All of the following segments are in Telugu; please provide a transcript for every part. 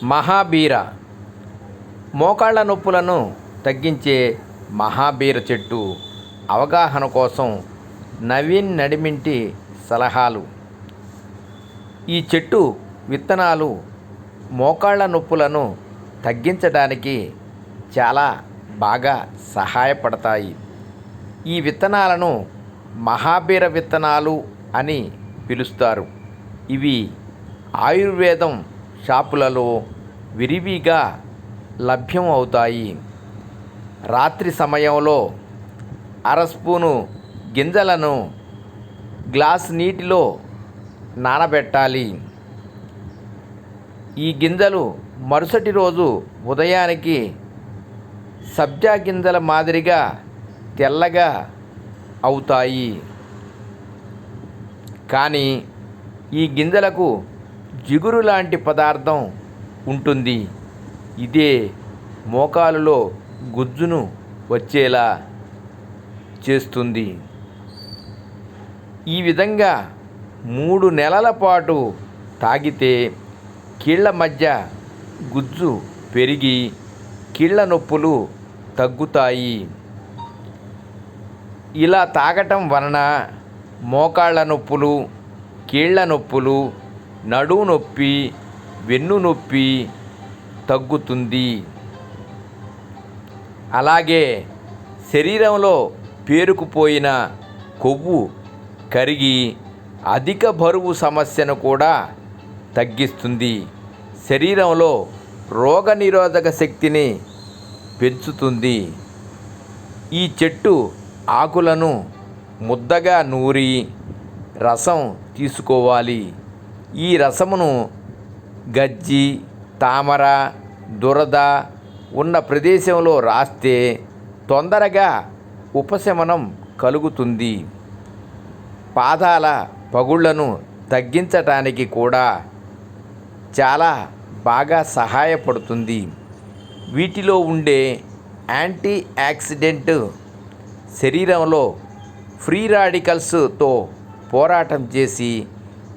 మహాబీర మోకాళ్ళ నొప్పులను తగ్గించే మహాబీర చెట్టు అవగాహన కోసం నవీన్ నడిమింటి సలహాలు. ఈ చెట్టు విత్తనాలు మోకాళ్ళ నొప్పులను తగ్గించడానికి చాలా బాగా సహాయపడతాయి. ఈ విత్తనాలను మహాబీర విత్తనాలు అని పిలుస్తారు. ఇవి ఆయుర్వేదం షాపులలో విరివిగా లభ్యం అవుతాయి. రాత్రి సమయంలో అర స్పూను గింజలను గ్లాస్ నీటిలో నానబెట్టాలి. ఈ గింజలు మరుసటి రోజు ఉదయానికి సబ్జా గింజల మాదిరిగా తెల్లగా అవుతాయి. కానీ ఈ గింజలకు జిగురు లాంటి పదార్థం ఉంటుంది. ఇదే మోకాలులో గుజ్జును వచ్చేలా చేస్తుంది. ఈ విధంగా 3 నెలల పాటు తాగితే కీళ్ళ మధ్య గుజ్జు పెరిగి కీళ్ళ నొప్పులు తగ్గుతాయి. ఇలా తాగటం వలన మోకాళ్ళ నొప్పులు, కీళ్ళ నొప్పులు, నడుము నొప్పి, వెన్ను నొప్పి తగ్గుతుంది. అలాగే శరీరంలో పేరుకుపోయిన కొవ్వు కరిగి అధిక బరువు సమస్యను కూడా తగ్గిస్తుంది. శరీరంలో రోగనిరోధక శక్తిని పెంచుతుంది. ఈ చెట్టు ఆకులను ముద్దగా నూరి రసం తీసుకోవాలి. ఈ రసమును గజ్జి, తామర, దురద ఉన్న ప్రదేశంలో రాస్తే తొందరగా ఉపశమనం కలుగుతుంది. పాదాల పగుళ్లను తగ్గించటానికి కూడా చాలా బాగా సహాయపడుతుంది. వీటిలో ఉండే యాంటీ ఆక్సిడెంట్ శరీరంలో ఫ్రీ రాడికల్స్తో పోరాటం చేసి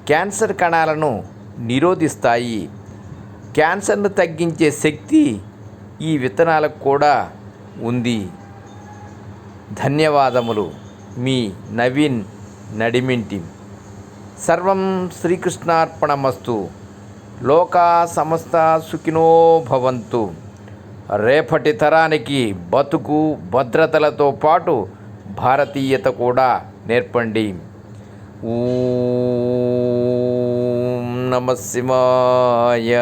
క్యాన్సర్ కణాలను నిరోధిస్తాయి. క్యాన్సర్ను తగ్గించే శక్తి ఈ విత్తనాలకు కూడా ఉంది. ధన్యవాదములు. మీ నవీన్ నడిమింటి. సర్వం శ్రీకృష్ణార్పణమస్తు. లోకా సమస్త సుఖినో భవంతు. రేపటి తరానికి బతుకు భద్రతలతో పాటు భారతీయత కూడా నేర్పండి. ఓం నమః శివాయ.